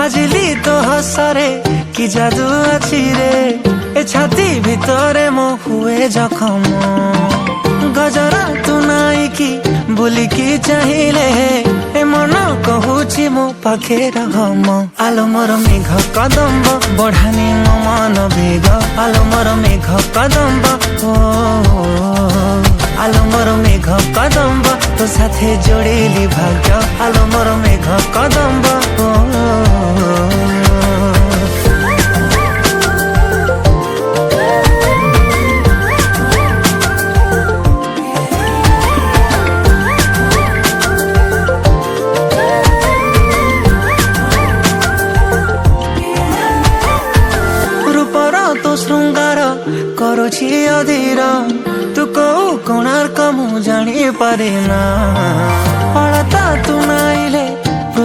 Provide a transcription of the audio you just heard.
बाजिली तो हसरे कि जादू अच्छी रे ए छाती भितरे मो हुए जखम गजरा तू नाई कि बुलिकी चाहिए ए मन कहूची मो पाखे रम आलो मोर मेघ कदम्ब बढ़ानी मो मन बेग आलो मोर मेघ कदम्ब आलो मोर मेघ कदम्ब तो साथे जोड़ेली भाग्य आलो मोर मेघ कदम्ब तो श्रृंगार करुछि अधीर तू कौ कोणार्क मु जानी पारे ना